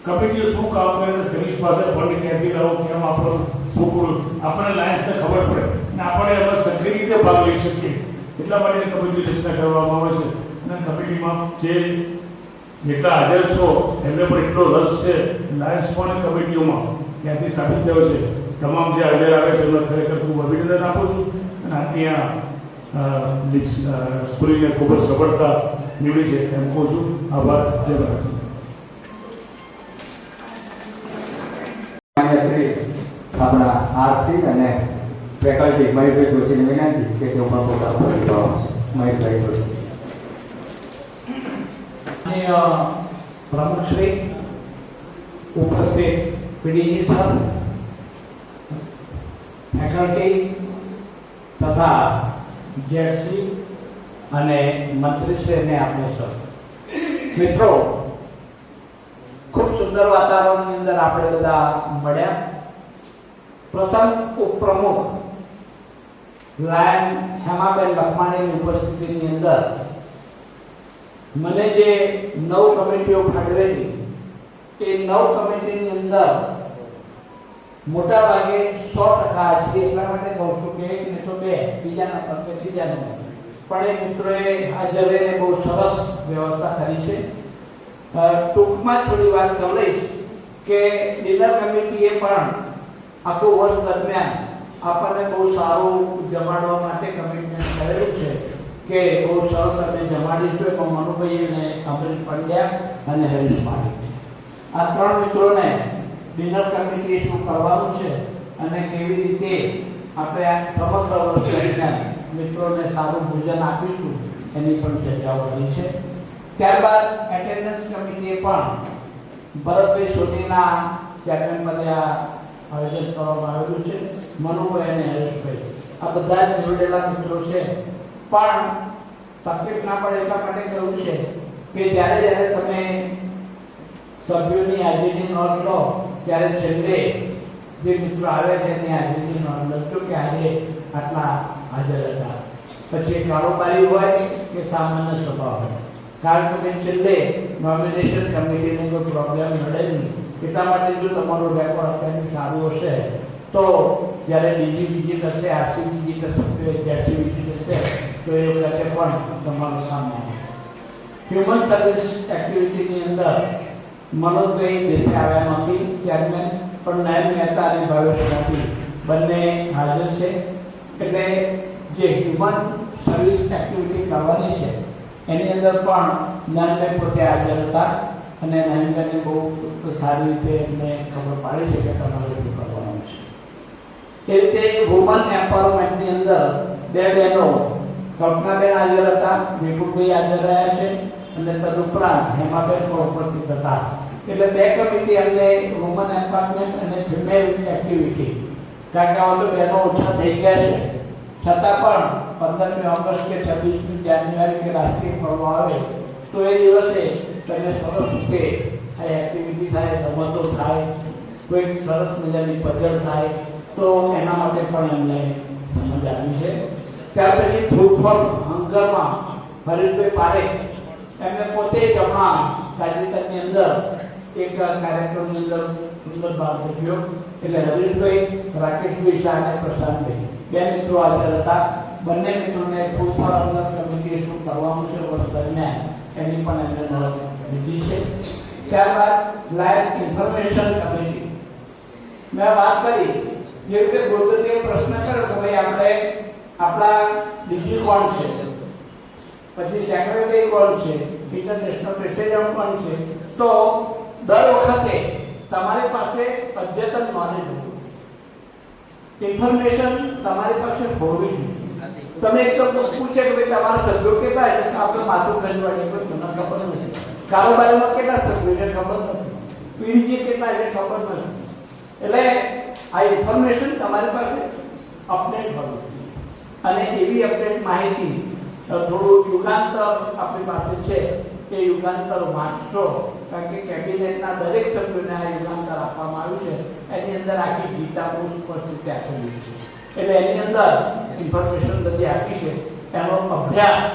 [SPEAKER 7] કમિટીઓ શું કામ કરે છે, સર્વિસ પાસે ફંડ ક્યાંથી લાવો, કેમ આપણો શું પૂરું આપણને લાયન્સને ખબર પડે અને આપણે એમાં સક્રિય રીતે ભાગ લઈ શકીએ. એટલા માટે કમિટીની રચના કરવામાં આવે છે અને કમિટીમાં જેટલા હાજર છો એમને પણ એટલો રસ છે લાયન્સ પણ કમિટીઓમાં ત્યાંથી સાબિત થયો છે. તમામ જે હાજર આવે છે એમને ખરેખર હું અભિનંદન આપું છું અને ત્યાં સ્કૂલિંગને ખૂબ જ સફળતા નીવડી છે એમ કહું છું. આભાર. જય ભારત.
[SPEAKER 3] આપણા આરસી અને ફેકલ્ટી મહેશભાઈ જોશીને વિનંતી કે તેઓ પણ પોતાનો પ્રતિભાવ આપશે. મહેશભાઈ જોશી.
[SPEAKER 8] પ્રમુખ શ્રી, ઉપસ્થિત પીડીજી સર, ફેકલ્ટી તથા જેડસી અને મંત્રીશ્રીને આપણે સર મિત્રો, ખૂબ સુંદર વાતાવરણની અંદર આપણે બધા મળ્યા. પ્રથમ ઉપપ્રમુખ લાયન હેમાબેન લખમાણીની ઉપસ્થિતિની અંદર મને જે 9 કમિટીઓ ફાળવેલી એ 9 કમિટીની અંદર મોટા ભાગે 100% હાજરી એટલા માટે કહું છું કે એક ને તો બે, બીજા નંબર કે ત્રીજા નંબર, પણ એ મિત્રોએ હાજર રહીને બહુ સરસ વ્યવસ્થા કરી છે. ટૂંકમાં થોડી વાત કરી લઈશ કે ડિનર કમિટીએ પણ આખું વર્ષ દરમિયાન આપણને બહુ સારું જમાડવા માટે કમિટમેન્ટ કરેલું છે કે બહુ સરસ અમે જમાડીશું. એમાં મનુભાઈ અને અમરીશ પંડ્યા અને હરીશ પાટીલ, આ 3 મિત્રોને ડિનર કમિટી શું કરવાનું છે અને કેવી રીતે આપણે આ સમગ્ર વર્ષ દરમિયાન મિત્રોને સારું ભોજન આપીશું એની પણ ચર્ચાઓ થઈ છે. ત્યારબાદ એટેન્ડન્સ કમિટીએ પણ ભરતભાઈ સોનીના ચેરમેન પદે આયોજન કરવામાં આવેલું છે. મનુભાઈ અને હરેશભાઈ આ બધા જ નિવડેલા મિત્રો છે, પણ તકલીફ ના પડે એટલા માટે કહ્યું છે કે જ્યારે તમે સભ્યોની હાજરીની નોંધ લો ત્યારે છેલ્લે જે મિત્રો આવે છે એની હાજરીની નોંધ લખજો કે આજે આટલા હાજર હતા. પછી કારોબારી હોય કે સામાન્ય સભા હોય, કારણ કે છેલ્લે નોમિનેશન કમિટીને કોઈ પ્રોબ્લેમ નડે નહીં. એટલા માટે જો તમારું રેકોર્ડ અત્યારે સારું હશે તો જ્યારે બીજી થશે, આરસી બીજી થશે, જેસી બીજી થશે તો એ વખતે પણ તમારું કામ આવશે. હ્યુમન સર્વિસ એક્ટિવિટીની અંદર મનોજભાઈ દેસાઈ આવ્યા નથી ચેરમેન, પણ નયન મહેતા અને ભાવેશ મોદી બંને હાજર છે. એટલે જે હ્યુમન સર્વિસ એક્ટિવિટી કરવાની છે એની અંદર પણ નયનભાઈ પોતે હાજર હતા અને નયનભાઈને બહુ સારી રીતે એમને ખબર પાડી છે કે તમારે શું કરવાનું છે. એ રીતે વુમન એમ્પાવરમેન્ટની અંદર બે બહેનો કલ્પનાબેન હાજર હતા, વિપુલભાઈ હાજર રહ્યા છે અને તદુપરાંત હેમાબેન પણ ઉપસ્થિત હતા. એટલે બે કમિટી અમને વુમન એમ્પાવરમેન્ટ અને ફિમેલ એક્ટિવિટી, કારણ કે હવે બહેનો ઓછા થઈ ગયા છે છતાં પણ 15મી ઓગસ્ટ કે 26મી જાન્યુઆરી કે રાષ્ટ્રીય પર્વ આવે તો એ દિવસે તમે સરસ રીતે આ એક્ટિવિટી થાય, રમતો થાય, કોઈ સરસ મજાની પઝલ થાય તો એના માટે પણ એમને સમજ આવી છે. ત્યાર પછી ફૂડ ફોર હંગરમાં હરીશભાઈ પારેખ એમને પોતે જ હમણાં તાજેતરની અંદર એક કાર્યક્રમની અંદર સુંદર ભાગ ભજવ્યો. એટલે હરીશભાઈ, રાકેશભાઈ શાહ અને પ્રશાંતભાઈ બે મિત્રો હાજર હતા. બંને મિત્રોને ફૂડ ફોર હંગર કમિટી શું કરવાનું છે વર્ષ દરમિયાન એની પણ એમને નોંધ લીધી છે. ત્યારબાદ લાઈવ ઇન્ફોર્મેશન કમિટી મેં વાત કરી જે રીતે ગોલગતે પ્રશ્ન કર્યો કે ભાઈ આપણે આપણા ડીજી કોણ છે, પછી સેક્રેટરી કોણ છે, ઇન્ટરનેશનલ પ્રેસિડેન્ટ કોણ છે, તો દર વખતે તમારી પાસે અદ્યતન નોલેજ હોવું, ઇન્ફોર્મેશન તમારી પાસે હોવી જોઈએ. તમે એકદમ પૂછે કે ભાઈ તમારા સભ્યો કેટલા છે, તો આપણે માથું ખંજવાડીએ કોઈ મને ખબર નથી, કારોબારીમાં કેટલા સભ્યો છે ખબર નથી, પીડીજી કેટલા છે ખબર નથી. એટલે આ ઇન્ફોર્મેશન તમારી પાસે અપડેટ હોવું અને એવી અપડેટ માહિતી થોડું યુગાંતર આપણી પાસે છે કે યુગાંતર વાંચશો, કારણ કે કેબિનેટના દરેક સભ્યોને આ યુગાંતર આપવામાં આવ્યું છે. એની અંદર આખી ગીતા બહુ સ્પષ્ટ રીતે આપેલી છે. એટલે એની અંદર ઇન્ફોર્મેશન બધી આપી છે, એનો અભ્યાસ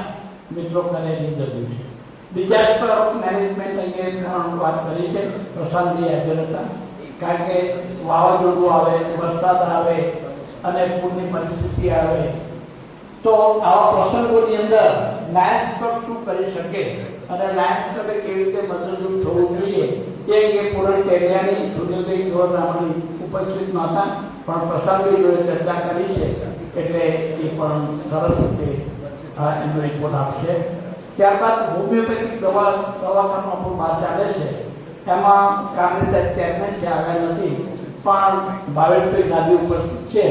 [SPEAKER 8] મિત્રો કરેલી જરૂર છે. ડિઝાસ્ટર મેનેજમેન્ટ અંગે વાત કરી છે, પ્રશાંતજી હાજર હતા. કારણ કે વાવાઝોડું આવે, વરસાદ આવે અને પૂરની પરિસ્થિતિ આવે તો આવા પ્રસંગોની અંદર લાયન્સ ક્લબ શું કરી શકે અને લાયન્સ ક્લબે કેવી રીતે મદદરૂપ થવું જોઈએ એ અંગે પૂરણ ટેલિયાની, સૂર્યોદય ગોરરામણી ઉપસ્થિત નહોતા, પણ પ્રશાંતભાઈ જોડે ચર્ચા કરી છે એટલે એ પણ સરસ રીતે એમનો રિપોર્ટ આપશે. ત્યારબાદ હોમિયોપેથિક દવાખાનું આપણું બહાર ચાલે છે, એમાં કાંગ્રેસ ચેરમેન છે, આવ્યા નથી, પણ ભાવેશભાઈ ગાદી ઉપસ્થિત છે.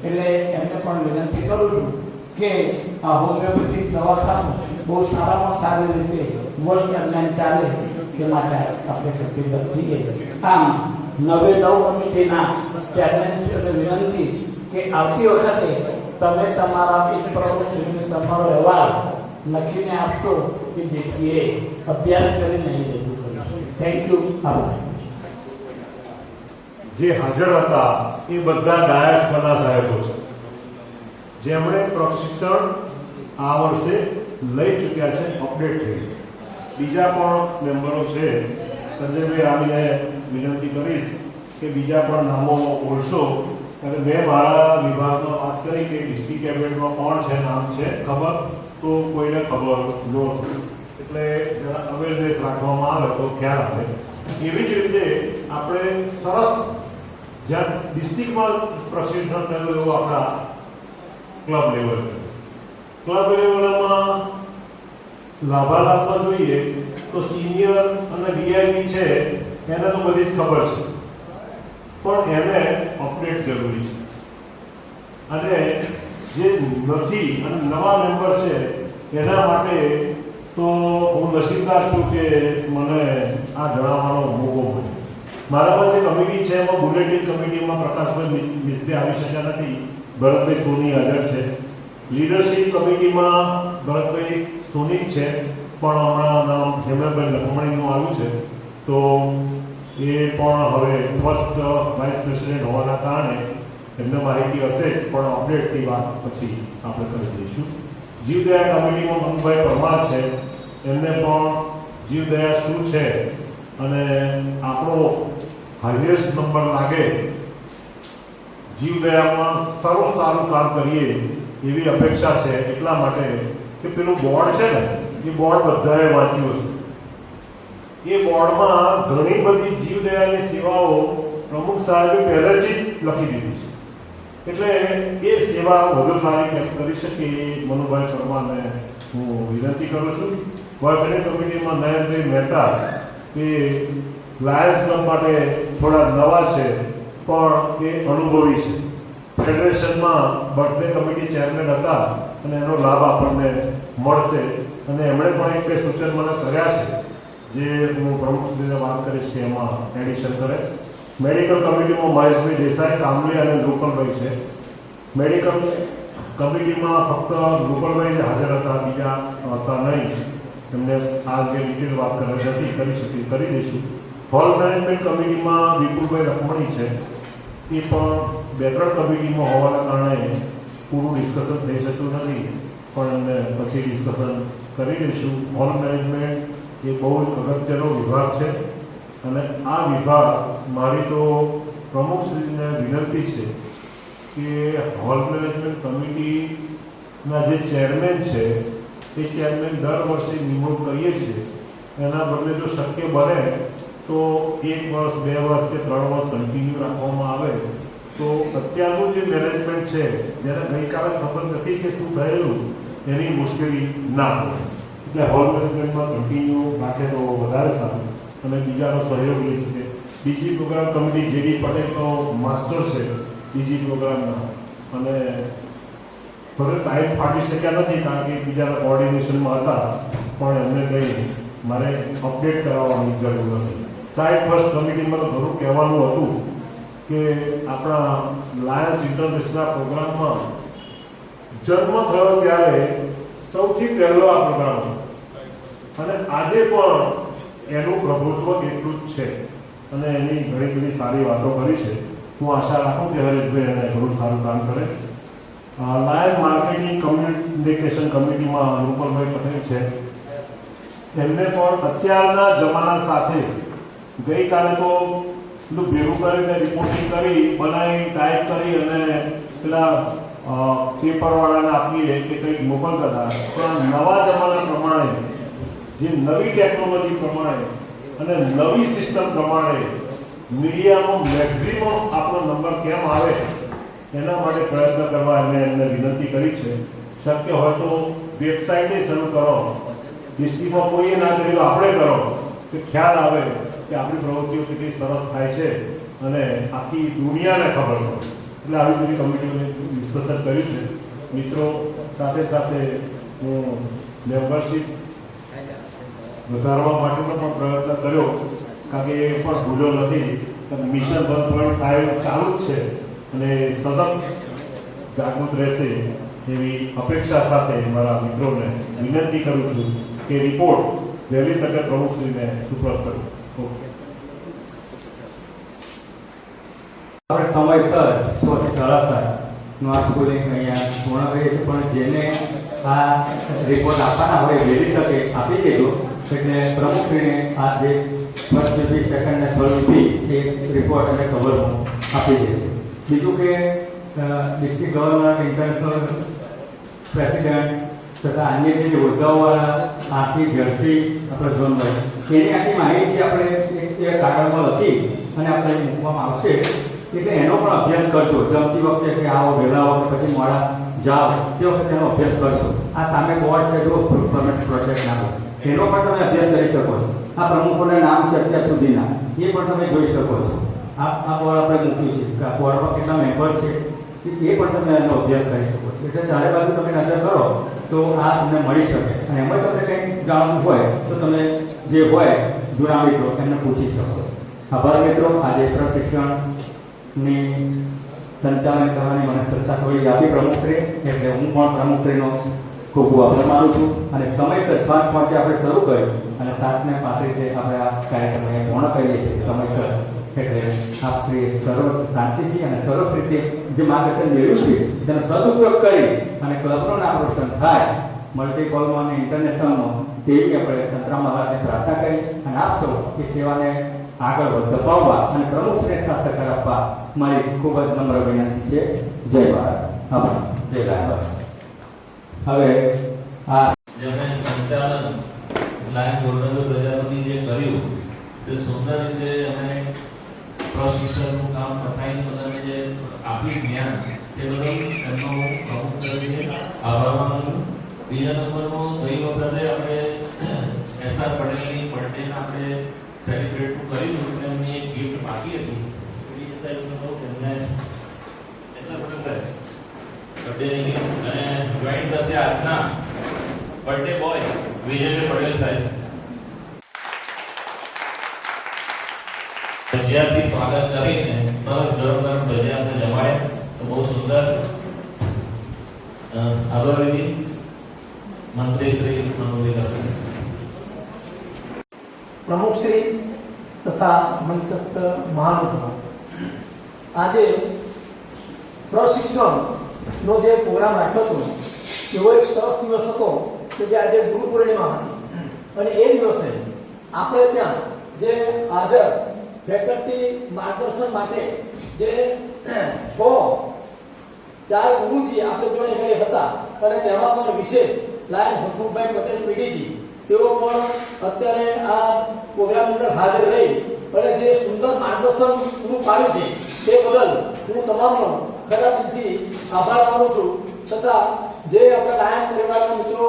[SPEAKER 8] એટલે એમને પણ વિનંતી કરું છું કે આ હોમિયોપેથિક દવાખાનું બહુ સારામાં સારી રીતે વર્ષ દરમિયાન ચાલે તે માટે આપણે પ્રતિબદ્ધ થઈએ. આમ 99 કમિટીના ચેરમેનશ્રીઓને વિનંતી કે આવતી વખતે તમે તમારા પ્રવૃત્તિને તમારો અહેવાલ લખીને આપશો કે જેથી અભ્યાસ કરીને અહીં રજૂ કરીશું. Thank you. આભાર.
[SPEAKER 6] જે હાજર હતા એ બધા ડાયસપરના સાહેબો છે, જેમણે પ્રશિક્ષણ આ વર્ષે લઈ ચૂક્યા છે, અપડેટ થઈ. બીજા પણ મેમ્બરો છે, સંજયભાઈ આવીને વિનંતી કરીશ કે બીજા પણ નામો બોલશો, અને મેં મારા વિભાગમાં વાત કરી કે ડિસ્ટ્રિક્ટ કેબિનેટમાં કોણ છે, નામ છે ખબર, તો કોઈને ખબર નહોતું. એટલે જરા અવેરનેસ રાખવામાં આવે તો ખ્યાલ આવે. એવી જ રીતે આપણે સરસ જ્યાં ડિસ્ટ્રિક્ટમાં પ્રશિક્ષણ થયું એવું આપણા ક્લબ લેવલમાં લાભાલાભમાં જોઈએ તો સિનિયર અને વીઆઈપી છે એને તો બધી જ ખબર છે, પણ એને અપડેટ જરૂરી છે. અને જે નથી અને નવા મેમ્બર છે એના માટે તો હું નસીબદાર છું કે મને આ જણાવવાનો મોકો મળ્યો. મારામાં જે કમિટી છે એમાં બુલેટિન કમિટીમાં પ્રકાશભાઈ મિસ્ત્રી આવી શક્યા નથી, ભરતભાઈ સોની હાજર છે. લીડરશિપ કમિટીમાં ભરતભાઈ સોની છે, પણ હમણાં નામ હેમરાભાઈ લખમણીનું આવ્યું છે, તો એ પણ હવે ફર્સ્ટ વાઇસ પ્રેસિડેન્ટ હોવાના કારણે એમને માહિતી હશે જ, પણ અપડેટની વાત પછી આપણે કરી દઈશું. જીવદયા કમિટીમાં મનુભાઈ પરમાર છે, એમને પણ જીવદયા શું છે અને આપણો હાઈએસ્ટ નંબર લાગે, જીવદયામાં સારું કામ કરીએ એવી અપેક્ષા છે. એટલા માટે કે પેલું બોર્ડ છે ને, એ બોર્ડ બધાએ વાંચ્યું હશે. એ બોર્ડમાં ઘણી બધી જીવદયાની સેવાઓ પ્રમુખ સાહેબે પહેલેથી જ લખી દીધી છે. એટલે એ સેવા વધુ સારી કરી શકે એ મનુભાઈ પરમારને હું વિનંતી કરું છું. વર્તણી કમિટીમાં નયનભાઈ મહેતા એ લાયન્સ ક્લબ માટે થોડા નવા છે, પણ એ અનુભવી છે. ફેડરેશનમાં બર્થડે કમિટી ચેરમેન હતા અને એનો લાભ આપણને મળશે. અને એમણે પણ એક બે સૂચન મને કર્યા છે, જે હું પ્રમુખશ્રીને વાત કરીશ કે એમાં એડિશન કરે. મેડિકલ કમિટીમાં મહેશભાઈ દેસાઈ, કામલી અને રૂપલભાઈ છે. મેડિકલ કમિટીમાં ફક્ત રૂપલભાઈ જ હાજર હતા, બીજા હતા નહીં. એમને આ અંગે ડિટેલ વાત કરવી નથી, કરી દઈશું. હોલ મેનેજમેન્ટ કમિટીમાં વિપુલભાઈ રખમણી છે. એ પણ 2-3 કમિટીમાં હોવાના કારણે પૂરું ડિસ્કશન થઈ શકતું નથી, પણ એમને પછી ડિસ્કશન કરી દઈશું. હોલ મેનેજમેન્ટ એ બહુ જ અગત્યનો વિભાગ છે અને આ વિભાગ મારી તો પ્રમુખશ્રીને વિનંતી છે કે હોલ મેનેજમેન્ટ કમિટીના જે ચેરમેન છે એ ચેરમેન દર વર્ષે નિમણૂક કરીએ છીએ, એના બદલે જો શક્ય બને તો 1 વર્ષ, 2 વર્ષ કે 3 વર્ષ કન્ટિન્યુ રાખવામાં આવે તો અત્યારનું જે મેનેજમેન્ટ છે, જેને ગઈકાલે ખબર નથી કે શું થયેલું, એની મુશ્કેલી ના પડે. એટલે હોલ મેનેજમેન્ટમાં કન્ટિન્યુ રાખે તો વધારે સારું અને બીજાનો સહયોગ લઈ શકે. બીજી પ્રોગ્રામ કમિટી જેડી પટેલ તો માસ્ટર છે બીજી પ્રોગ્રામના, અને ભલે ટાઈમ ફાટી શક્યા નથી કારણ કે બીજાના કોર્ડિનેશનમાં હતા, પણ એમને કંઈ મારે અપડેટ કરાવવાની જરૂર નથી. સાઇટ ફર્સ્ટ કમિટીમાં તો ઘણું કહેવાનું હતું કે આપણા લાયન્સ ઇન્ટરનેશનલ પ્રોગ્રામમાં જન્મ થયો ત્યારે સૌથી પહેલો આ પ્રોગ્રામ હતો અને આજે પણ એનું પ્રભુત્વ એટલું જ છે અને એની ઘણી બધી સારી વાતો કરી છે. હું આશા રાખું કે હરેશભાઈ એને ઘણું સારું કામ કરે. લાયન માર્કેટિંગ કમ્યુનિકેશન કમિટીમાં રૂપલભાઈ પટેલ છે. એમને પણ અત્યારના જમાના સાથે ગઈકાલે તો પેલું ભેગું કરીને રિપોર્ટિંગ કરી, બનાવી, ટાઈપ કરી અને પેલા પેપરવાળાને આપીએ કે કંઈક મોકલતા હતા. પણ નવા જમાના પ્રમાણે, જે નવી ટેકનોલોજી પ્રમાણે અને નવી સિસ્ટમ પ્રમાણે મીડિયામાં મેક્સિમમ આપણો નંબર કેમ આવે એના માટે પ્રયત્ન કરવા એમને વિનંતી કરી છે. શક્ય હોય તો વેબસાઇટે શરૂ કરો, ડિસ્ટ્રિક્ટમાં કોઈએ ના કરી તો આપણે કરો, કે ખ્યાલ આવે કે આપણી પ્રવૃત્તિઓ કેટલી સરસ થાય છે અને આખી દુનિયાને ખબર પડે. એટલે આવી બધી કમિટીઓને ડિસ્કશન કર્યું છે. મિત્રો સાથે સાથે હું મેમ્બરશીપ વધારવા માટેનો પણ પ્રયત્ન કર્યો, કારણ કે એ પણ ભૂલો નથી. મિશન 1.5 ચાલુ જ છે અને સતત જાગૃત રહેશે એવી અપેક્ષા સાથે મારા મિત્રોને વિનંતી કરું છું કે રિપોર્ટ વહેલી તકે પ્રમુખશ્રીને સુપરત કરું.
[SPEAKER 3] આપણે સમયસર 6 થી 7:30 આ સ્કૂલિંગ અહીંયા પૂર્ણ કરીએ છીએ, પણ જેને આ રિપોર્ટ આપવાના હોય વહેલી તકે આપી દેજો, એટલે પ્રમુખશ્રીને આ જે ફર્સ્ટ યુપી, સેકન્ડ ને થર્ડ યુપી એ રિપોર્ટ અને કવરમાં આપી દેશે. બીજું કે ડિસ્ટ્રિક્ટ ગવર્નર, ઇન્ટરનેશનલ પ્રેસિડેન્ટ તથા અન્ય જે હોદ્દાઓવાળા આખી જર્સી આપણે ઝોનવાઇઝ એની આખી માહિતી આપણે એક કાગળમાં લખી અને આપણે મૂકવામાં આવશે. એટલે એનો પણ અભ્યાસ કરજો. જમતી વખતે કે આવો વહેલા આવો કે પછી મોડા જાઓ તે વખતે એનો અભ્યાસ કરશો. આ સામે બોર્ડ છે જો પરમેન્ટ પ્રોજેક્ટ નામ, એનો પણ તમે અભ્યાસ કરી શકો છો. આ પ્રમુખોના નામ છે અત્યાર સુધીના, એ પણ તમે જોઈ શકો છો. આ બોર્ડ આપણે મૂક્યું છે કે આ બોર્ડમાં કેટલા મેમ્બર છે એ પણ તમે એનો અભ્યાસ કરી શકો છો. એટલે ચારે બાજુ તમે નજર કરો તો આ તમને મળી શકે. અને એમાં તમને કંઈક જાણવું હોય તો તમે જે હોય જૂના મિત્રો એમને પૂછી શકો. આભાર મિત્રો. આજે પ્રશિક્ષણની સંચાલન કરવાની મને સત્તા થોડી આપી પ્રમુખશ્રી, એટલે હું પણ પ્રમુખશ્રીનો ખૂબ ખૂબ આભાર માનું છું. અને સમયસર 7 પહોંચે આપણે શરૂ કર્યું અને 7:35 આપણે આ કાર્યક્રમને પૂર્ણ કરીએ છીએ સમયસર. એટલે આપ શ્રી સર્વ શાંતિથી અને સરસ રીતે જે માર્ગદર્શન મેળવ્યું છે તેનો સદુપયોગ કરી અને ક્લબનું નામ રોશન થાય મલ્ટીપોલમાં અને ઇન્ટરનેશનલમાં તેવી આપણે સંતરામ મહારાજને પ્રાર્થના કરી અને આપ સૌ એ સેવાને આગળ ધપાવવા અને પ્રમુખશ્રીને સાથ સહકાર આપવા મારી ખૂબ જ નમ્ર વિનંતી છે. જય ભારત. આભાર. જય ભારત. હવે આ
[SPEAKER 1] જેમણે સંચાલન લાયન ગોરધન પ્રજાપતિ જે કર્યું તે સુંદર રીતે અમે પ્રશિક્ષણનું કામ પતાવીને બધાને જે આપ્યું જ્ઞાન તે બદલ એમનો હું પ્રમુખ તરીકે આભાર માનું છું. બીજા નંબરનું ગઈ વખતે આપણે એસઆર પટેલની બર્થડે આપણે સેલિબ્રેટ કર્યું એટલે એમની એક ગિફ્ટ બાકી હતી. બીજા સાહેબને કહું કે એમને એસઆર પટેલ સાહેબ બર્થડેની ગિફ્ટ અને જોઈન્ટ થશે આજના બર્થડે બોય વિજયભાઈ પટેલ સાહેબ. ભજીયાથી સ્વાગત કરીને સરસ ગરમ ગરમ ભજીયા આપણે જમાડ્યા તો બહુ સુંદર. આભાર વિધિ મંત્રી શ્રી મનોભાઈ કરશે.
[SPEAKER 9] પ્રમુખ શ્રી તથા મંચસ્થ મહાનુભાવ, આજે પ્રશિક્ષણનો જે પ્રોગ્રામ રાખ્યો હતો એવો એક સરસ દિવસ હતો કે જે આજે ગુરુ પૂર્ણિમા હતી અને એ દિવસે આપણે ત્યાં જે હાજર ફેકલ્ટી માર્ગદર્શન માટે જે 4 ગુરુજી આપણે જોડે ઘરે હતા અને તેમાં પણ વિશેષ લાયન હસમુખભાઈ પટેલ પીડીજી તેઓ પણ અત્યારે આ પ્રોગ્રામની અંદર હાજર રહી અને જે સુંદર માર્ગદર્શન પૂરું પાડ્યું છે તે બદલ હું તમામનો ખરા દિલથી આભાર માનું છું. તથા જે આપણા લાયન પરિવારના મિત્રો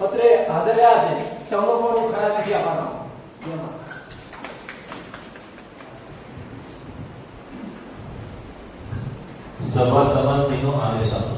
[SPEAKER 9] અત્રે હાજર રહ્યા છે તેમનો પણ હું ખરા દિલથી આભાર માનું છું.
[SPEAKER 1] સભા સંમતિનો આદેશ આપો.